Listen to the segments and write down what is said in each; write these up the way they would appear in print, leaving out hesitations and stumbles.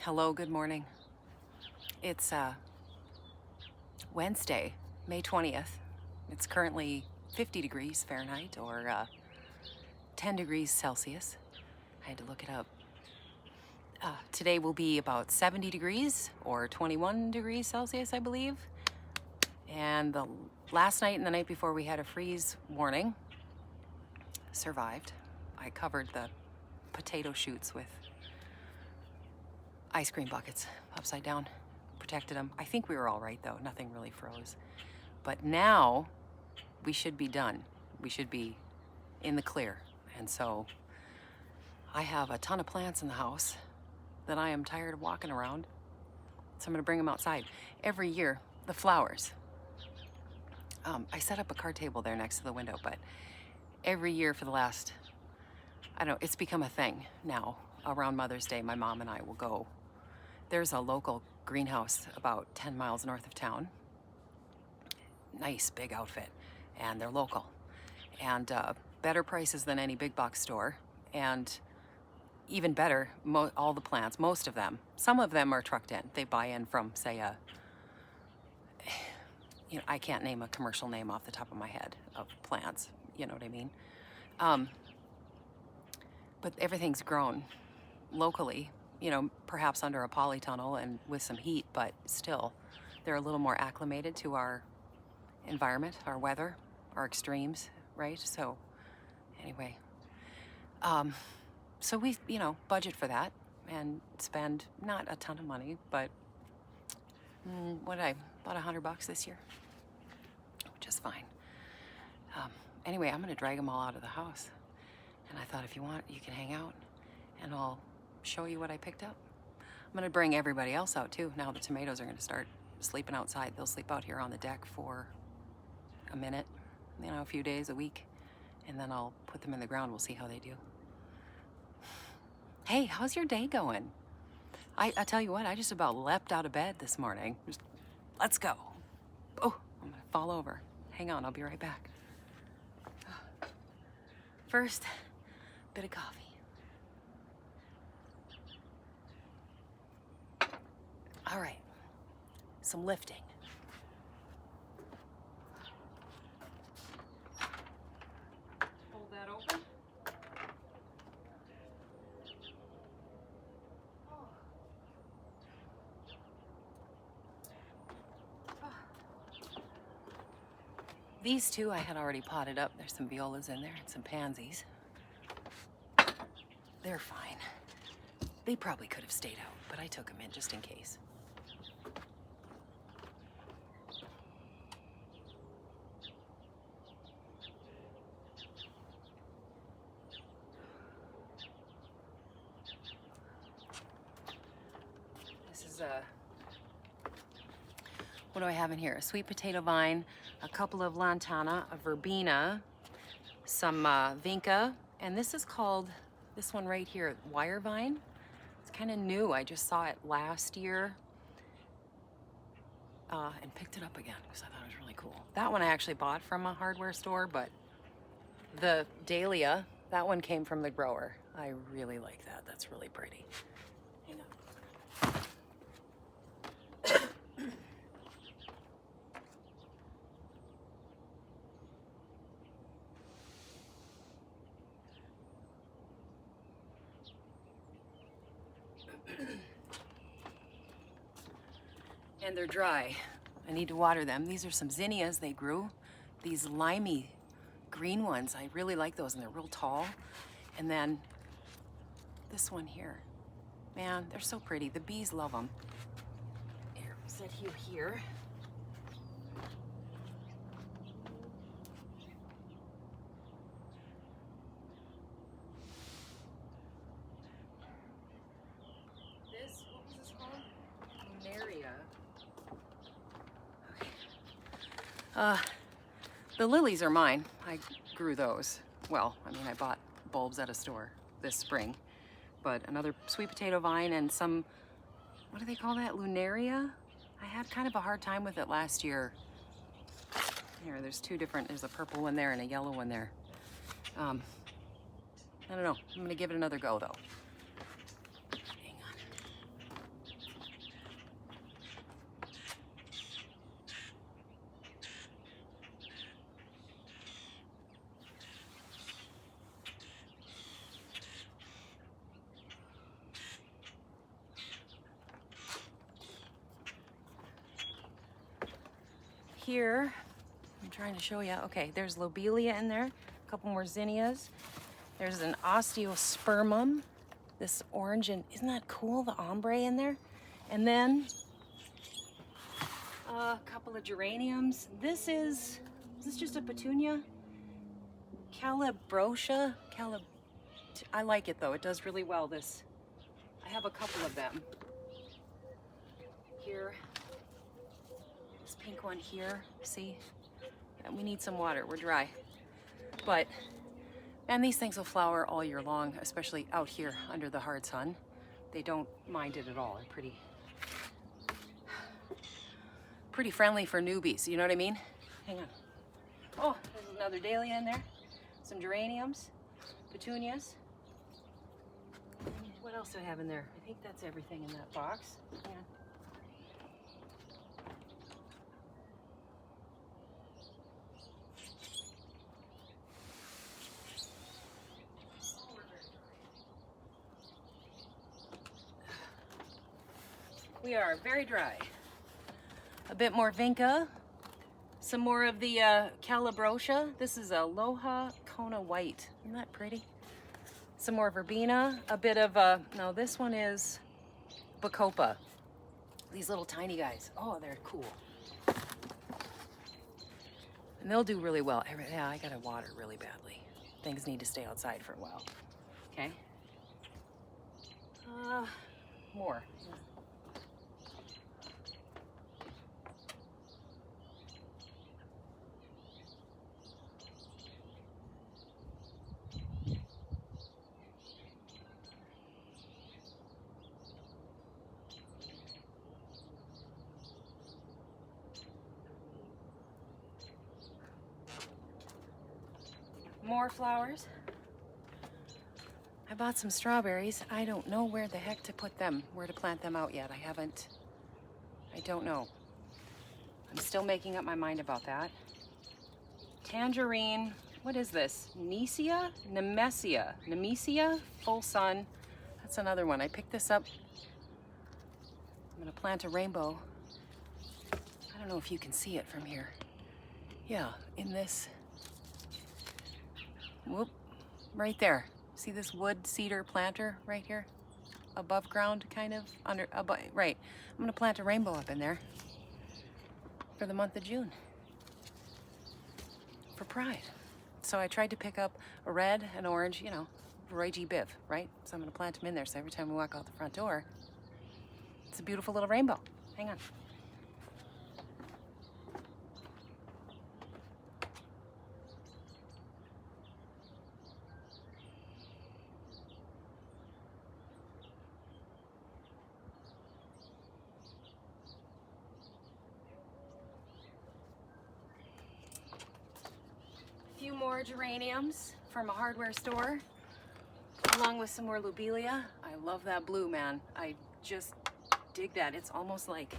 Hello, good morning. It's Wednesday, May 20th. It's currently 50 degrees Fahrenheit or 10 degrees Celsius. I had to look it up. Today will be about 70 degrees or 21 degrees Celsius, I believe. And the last night and the night before we had a freeze warning. Survived. I covered the potato chutes with ice cream buckets upside down, protected them. I think we were all right though, nothing really froze. But now we should be done. We should be in the clear. And so I have a ton of plants in the house that I am tired of walking around. So I'm gonna bring them outside. Every year, the flowers. I set up a card table there next to the window, but every year for the last, I don't know, it's become a thing now. Around Mother's Day, my mom and I will go. There's a local greenhouse about 10 miles north of town. Nice big outfit, and they're local. And better prices than any big box store. And even better, all the plants, most of them, some of them are trucked in. They buy in from, say, I can't name a commercial name off the top of my head of plants, you know what I mean? But everything's grown locally, perhaps under a polytunnel and with some heat, but still, they're a little more acclimated to our environment, our weather, our extremes, right? So anyway, so we, budget for that and spend not a ton of money, but about $100 this year, which is fine. Anyway, I'm gonna drag them all out of the house. And I thought if you want, you can hang out and I'll show you what I picked up. I'm gonna bring everybody else out too. Now the tomatoes are gonna start sleeping outside. They'll sleep out here on the deck for a minute, a few days, a week, and then I'll put them in the ground. We'll see how they do. Hey, how's your day going? I tell you what, I just about leapt out of bed this morning. Let's go. Oh, I'm gonna fall over. Hang on, I'll be right back. First, bit of coffee. All right, some lifting. Hold that open. These two I had already potted up. There's some violas in there and some pansies. They're fine. They probably could have stayed out, but I took them in just in case. This is what do I have in here? A sweet potato vine, a couple of lantana, a verbena, some vinca, and this is called, this one right here, wire vine. It's kind of new. I just saw it last year and picked it up again because I thought it was really cool. That one I actually bought from a hardware store, but the dahlia, that one came from the grower. I really like that. That's really pretty. Hang on. And they're dry. I need to water them. These are some zinnias they grew. These limey green ones, I really like those, and they're real tall. And then this one here. Man, they're so pretty. The bees love them. Here, set you here. This, what was this called? Lunaria. Okay. The lilies are mine. I grew those. Well, I bought bulbs at a store this spring. But another sweet potato vine and some, what do they call that? Lunaria? I had kind of a hard time with it last year. Here, there's two different, there's a purple one there and a yellow one there. I don't know. I'm gonna give it another go though. Hang on. here, I'm trying to show you. Okay, there's lobelia in there, a couple more zinnias. There's an osteospermum, this orange, and isn't that cool, the ombre in there? And then a couple of geraniums. Is this just a petunia? Calabrotia? I like it though, it does really well, this. I have a couple of them. Here, this pink one here, see? Yeah, we need some water, we're dry. But, man, these things will flower all year long, especially out here under the hard sun. They don't mind it at all, they're pretty friendly for newbies, you know what I mean? Hang on. Oh, there's another dahlia in there. Some geraniums, petunias. What else do I have in there? I think that's everything in that box. Hang on. We are very dry. A bit more vinca, some more of the Calabrotia. This is Aloha Kona White. Isn't that pretty? Some more verbena, a bit of, no, this one is Bacopa. These little tiny guys. Oh, they're cool. And they'll do really well. Yeah, I gotta water really badly. Things need to stay outside for a while. Okay. More. More flowers. I bought some strawberries. I don't know where the heck to put them, where to plant them out yet. I don't know. I'm still making up my mind about that. Tangerine, what is this? Nemesia, full sun. That's another one. I picked this up. I'm gonna plant a rainbow. I don't know if you can see it from here. Yeah, in this, whoop, right there. See this wood cedar planter right here? Above ground, kind of, right. I'm gonna plant a rainbow up in there for the month of June, for Pride. So I tried to pick up a red, an orange, you know, Roy G. Biv, right? So I'm gonna plant them in there, so every time we walk out the front door, it's a beautiful little rainbow. Hang on. Few more geraniums from a hardware store, along with some more lobelia. I love that blue, man. I just dig that. It's almost like,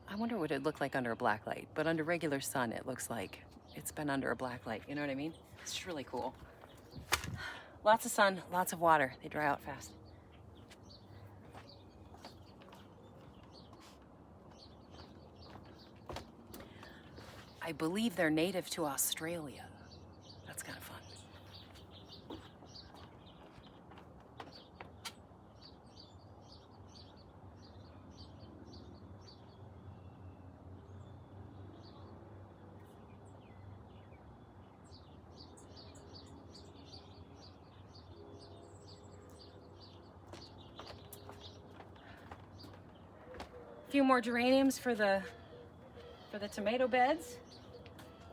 I wonder what it'd look like under a black light, but under regular sun, it looks like it's been under a black light. You know what I mean? It's really cool. Lots of sun, lots of water. They dry out fast. I believe they're native to Australia. That's kind of fun. A few more geraniums for the tomato beds,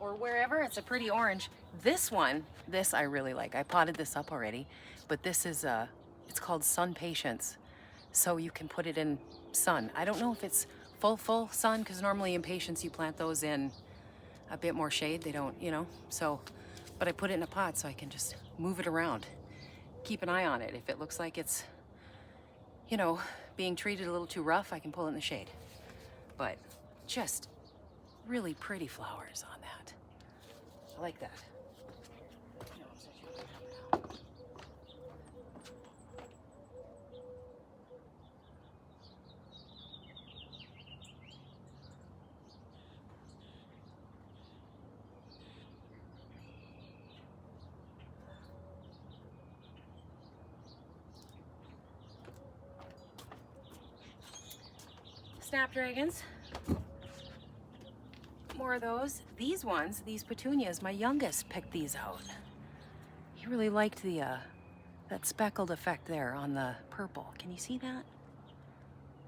or wherever. It's a pretty orange. This one, this I really like. I potted this up already, but this is, it's called Sun Patience. So you can put it in sun. I don't know if it's full sun, because normally in Patience you plant those in a bit more shade. They don't, you know, so, but I put it in a pot so I can just move it around. Keep an eye on it. If it looks like it's, you know, being treated a little too rough, I can pull it in the shade. But just really pretty flowers on that. I like that. snapdragons. More of those. These ones, these petunias, my youngest picked these out. He really liked the that speckled effect there on the purple. Can you see that?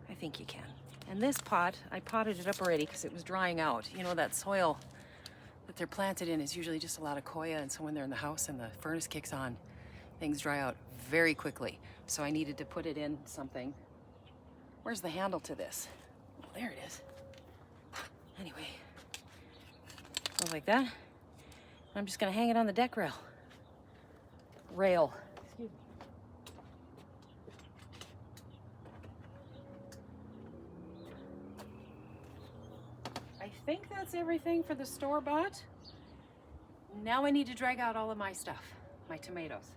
I think you can. And this pot, I potted it up already because it was drying out. You know, that soil that they're planted in is usually just a lot of koya, and so when they're in the house and the furnace kicks on, things dry out very quickly. So I needed to put it in something. Where's the handle to this? Oh, there it is. Anyway, goes like that. I'm just gonna hang it on the deck rail. Excuse me. I think that's everything for the store-bought. Now I need to drag out all of my stuff, my tomatoes.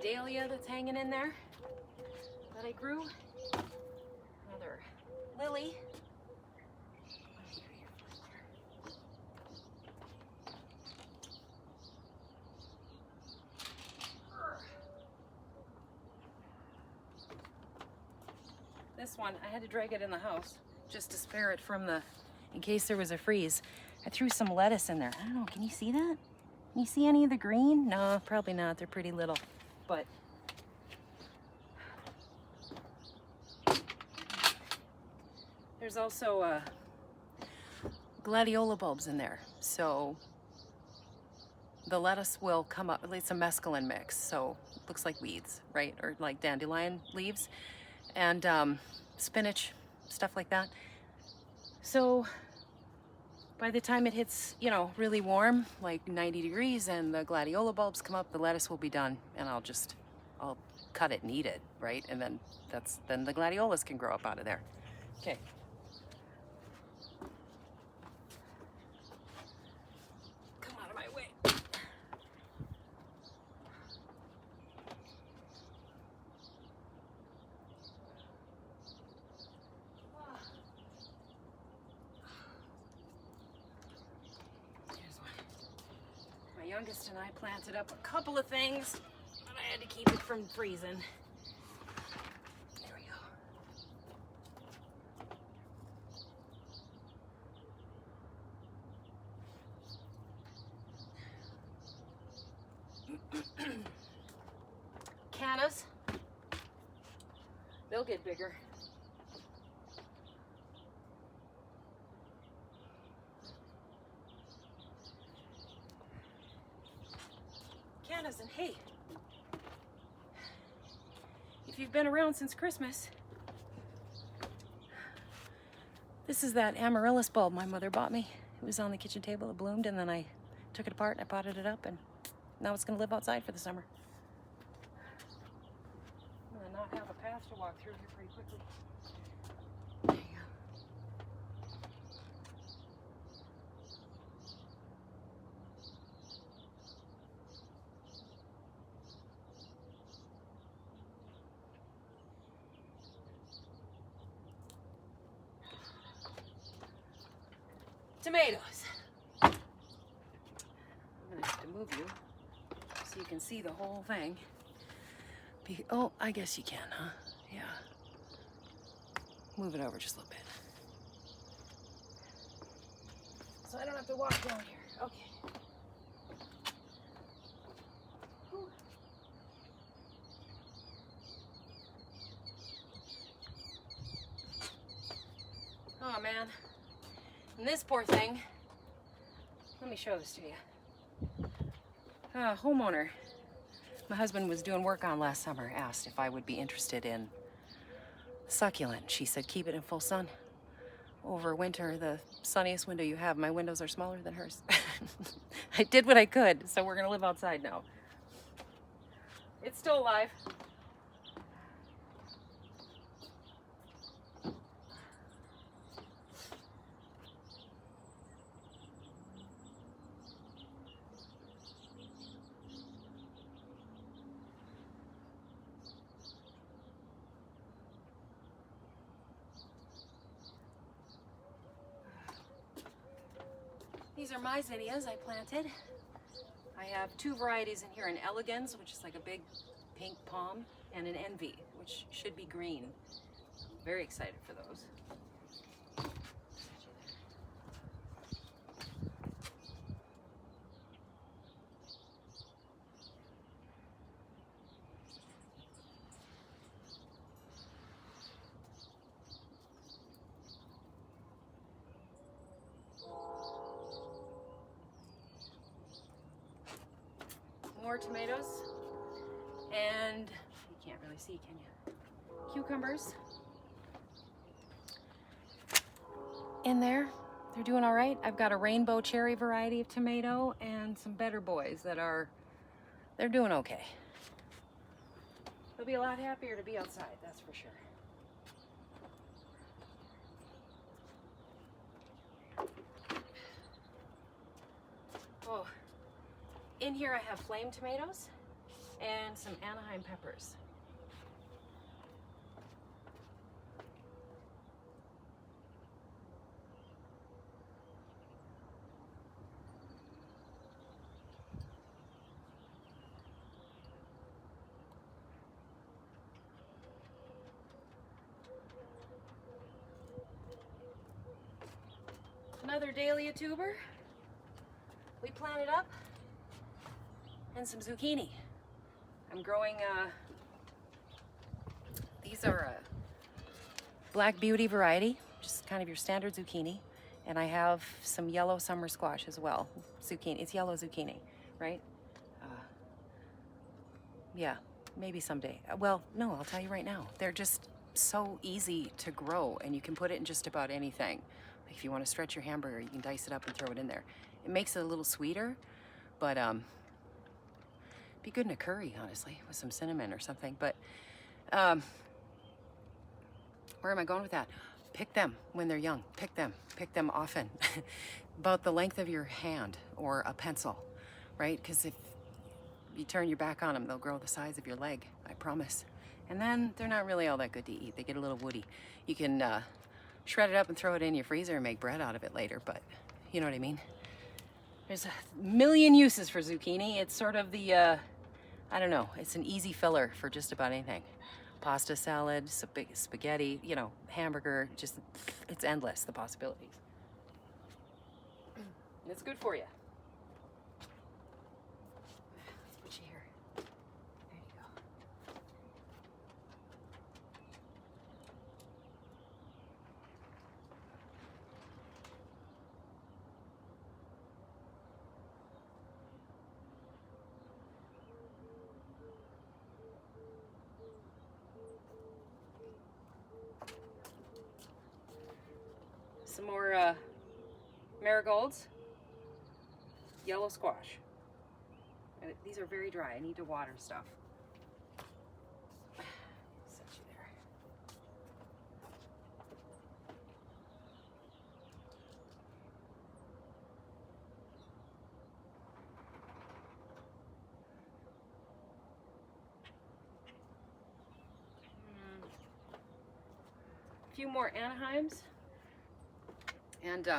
Dahlia that's hanging in there that I grew. Another lily. This one, I had to drag it in the house just to spare it from in case there was a freeze. I threw some lettuce in there. I don't know, can you see that? Can you see any of the green? No, probably not, they're pretty little. But there's also gladiola bulbs in there. So the lettuce will come up, it's a mescaline mix. So it looks like weeds, right? Or like dandelion leaves and spinach, stuff like that. So by the time it hits, you know, really warm, like 90 degrees, and the gladiola bulbs come up, the lettuce will be done, and I'll cut it and eat it, right? And then then the gladiolas can grow up out of there. Okay. Come out of my way. Youngest and I planted up a couple of things, but I had to keep it from freezing. There we go. Cannas, they'll get bigger. And hey, if you've been around since Christmas, this is that amaryllis bulb my mother bought me. It was on the kitchen table, it bloomed, and then I took it apart and I potted it up, and now it's gonna live outside for the summer. I'm gonna not have a path to walk through here pretty quickly. There you go. Tomatoes. I'm gonna have to move you so you can see the whole thing. Oh, I guess you can, huh? Yeah. Move it over just a little bit. So I don't have to walk down here. Okay. Whew. Oh man. And this poor thing, let me show this to you. Homeowner my husband was doing work on last summer asked if I would be interested in succulent. She said, keep it in full sun. Over winter, the sunniest window you have. My windows are smaller than hers. I did what I could, so we're gonna live outside now. It's still alive. These are my zinnias I planted. I have two varieties in here, an elegans, which is like a big pink palm, and an envy, which should be green. Very excited for those. More tomatoes, and you can't really see, can you? Cucumbers in there. They're doing all right. I've got a rainbow cherry variety of tomato and some better boys they're doing okay. They'll be a lot happier to be outside, that's for sure. Oh, in here I have flame tomatoes and some Anaheim peppers. Another dahlia tuber we planted up, and some zucchini. I'm growing, these are a Black Beauty variety, just kind of your standard zucchini. And I have some yellow summer squash as well. Zucchini, it's yellow zucchini, right? Yeah, maybe someday. Well, no, I'll tell you right now. They're just so easy to grow, and you can put it in just about anything. Like if you want to stretch your hamburger, you can dice it up and throw it in there. It makes it a little sweeter, but be good in a curry, honestly, with some cinnamon or something. But where am I going with that? Pick them when they're young. Pick them often. About the length of your hand or a pencil, right? Because if you turn your back on them, they'll grow the size of your leg, I promise. And then they're not really all that good to eat. They get a little woody. You can shred it up and throw it in your freezer and make bread out of it later, but you know what I mean? There's a million uses for zucchini. It's sort of the, I don't know, it's an easy filler for just about anything. Pasta salad, spaghetti, you know, hamburger, just, it's endless, the possibilities. And it's good for you. Let's put you here. There you go. Some more marigolds, yellow squash. And these are very dry. I need to water stuff. Set you there. A few more Anaheims. And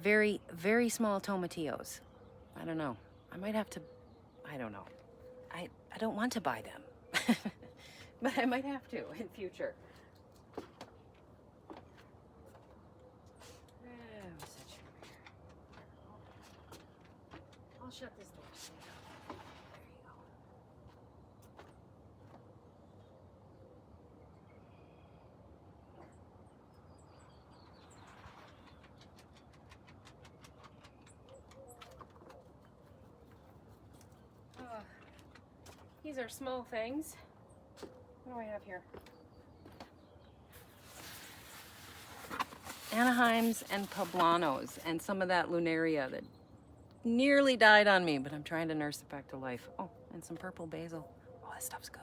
very, very small tomatillos. I don't know. I might have to, I don't know. I don't want to buy them, but I might have to in future. I'll shut this door. There you go. These are small things. What do I have here? Anaheims and poblanos and some of that lunaria that nearly died on me, but I'm trying to nurse it back to life. Oh, and some purple basil. Oh, that stuff's good.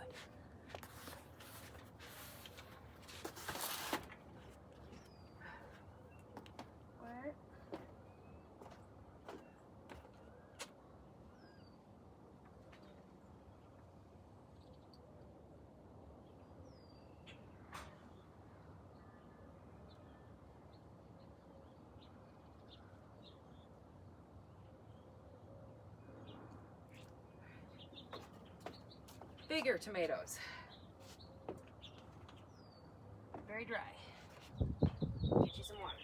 bigger tomatoes. Very dry. Get you some water.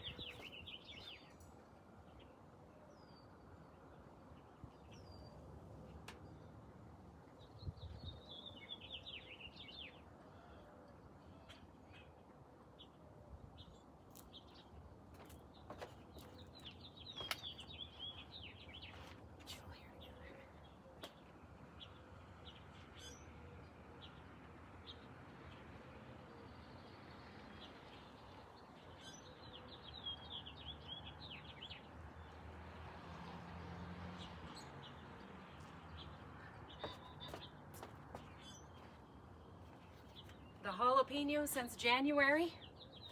The jalapeno since January,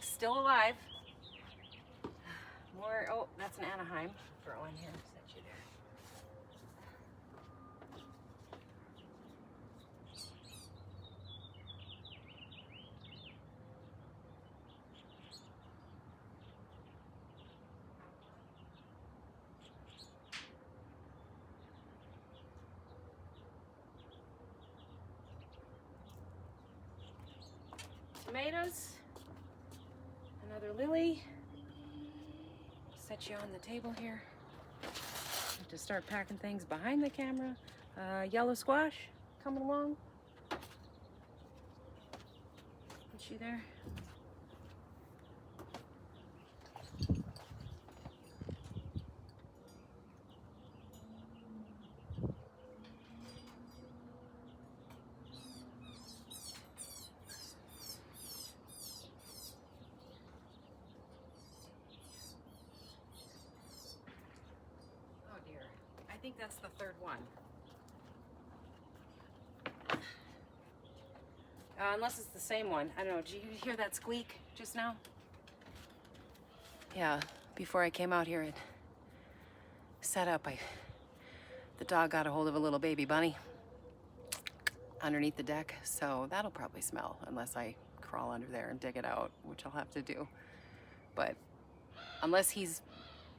still alive. More, oh, that's an Anaheim. Throw in here, set you there. Tomatoes, another lily. Set you on the table here. Have to start packing things behind the camera. Yellow squash coming along. Put you there. I think that's the third one. Unless it's the same one. I don't know. Did you hear that squeak just now? Yeah, before I came out here and set up, the dog got a hold of a little baby bunny underneath the deck, so that'll probably smell unless I crawl under there and dig it out, which I'll have to do. But unless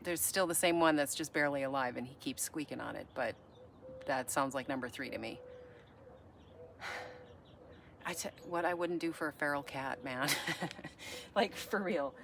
there's still the same one that's just barely alive and he keeps squeaking on it, but that sounds like number 3 to me. What I wouldn't do for a feral cat, man. Like, for real.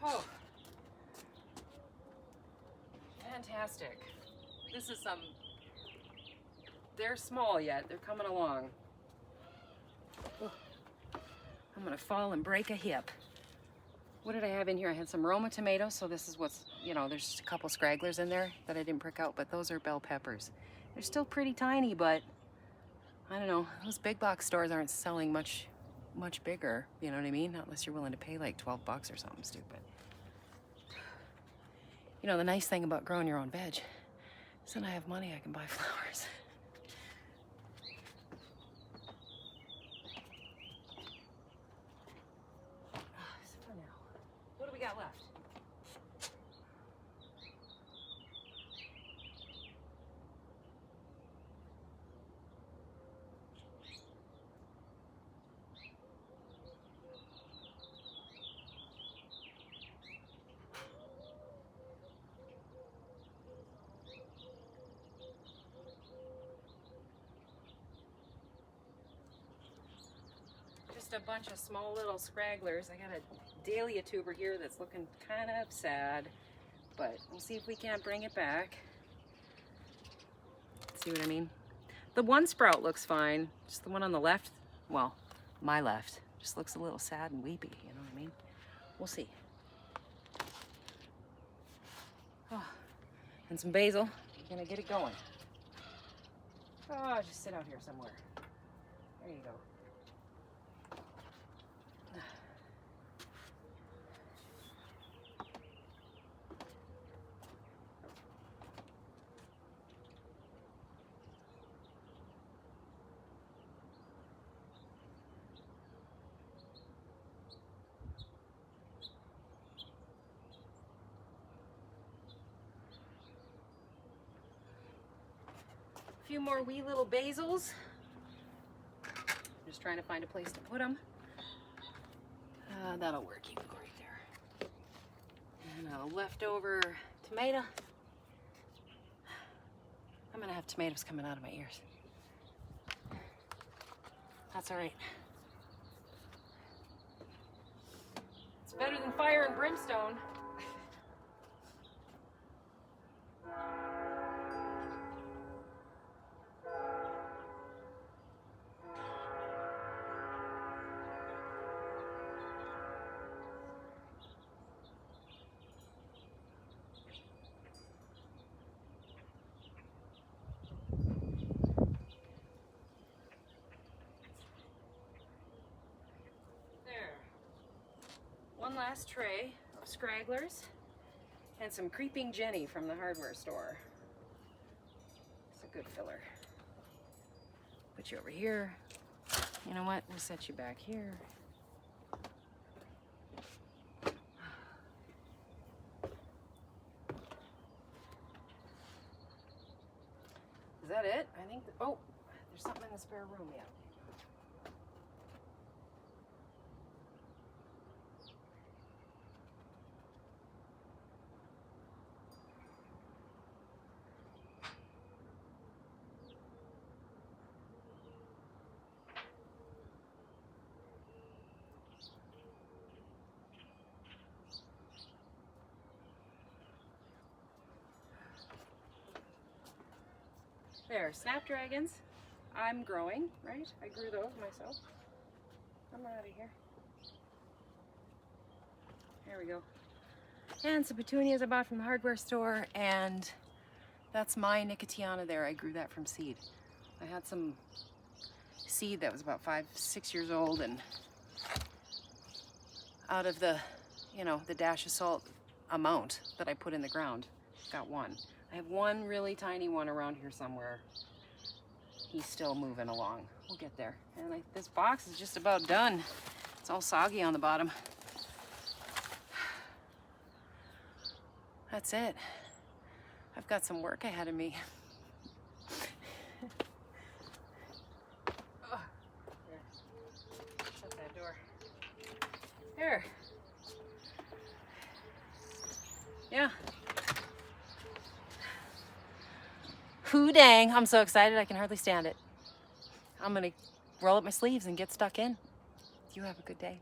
Oh, fantastic. This is they're small yet, they're coming along. Oh, I'm gonna fall and break a hip. What did I have in here? I had some Roma tomatoes, so this is what's, there's just a couple scragglers in there that I didn't prick out, but those are bell peppers. They're still pretty tiny, but I don't know, those big box stores aren't selling much bigger, you know what I mean? Not unless you're willing to pay like 12 bucks or something stupid. The nice thing about growing your own veg is when I have money, I can buy flowers. So for now, what do we got left? A bunch of small little scragglers. I got a dahlia tuber here that's looking kind of sad, but we'll see if we can't bring it back. See what I mean? The one sprout looks fine, just the one on the left, well, my left, just looks a little sad and weepy, you know what I mean? We'll see. Oh, and some basil. Gonna get it going. Oh, just sit out here somewhere. There you go. few more wee little basils. Just trying to find a place to put them. That'll work even right there. And a leftover tomato. I'm gonna have tomatoes coming out of my ears. That's all right. It's better than fire and brimstone. One last tray of Scragglers and some Creeping Jenny from the hardware store. It's a good filler. Put you over here. You know what? We'll set you back here. Is that it? I think, oh, there's something in the spare room yet. There, snapdragons. I'm growing, right? I grew those myself. I'm out of here. There we go. And some petunias I bought from the hardware store, and that's my Nicotiana there. I grew that from seed. I had some seed that was about 5-6 years old, and out of the, you know, the dash of salt amount that I put in the ground, got one. I have one really tiny one around here somewhere. He's still moving along. We'll get there. And this box is just about done. It's all soggy on the bottom. That's it. I've got some work ahead of me. Oh, there. Shut that door. There. Yeah. Hoo dang, I'm so excited I can hardly stand it. I'm gonna roll up my sleeves and get stuck in. You have a good day.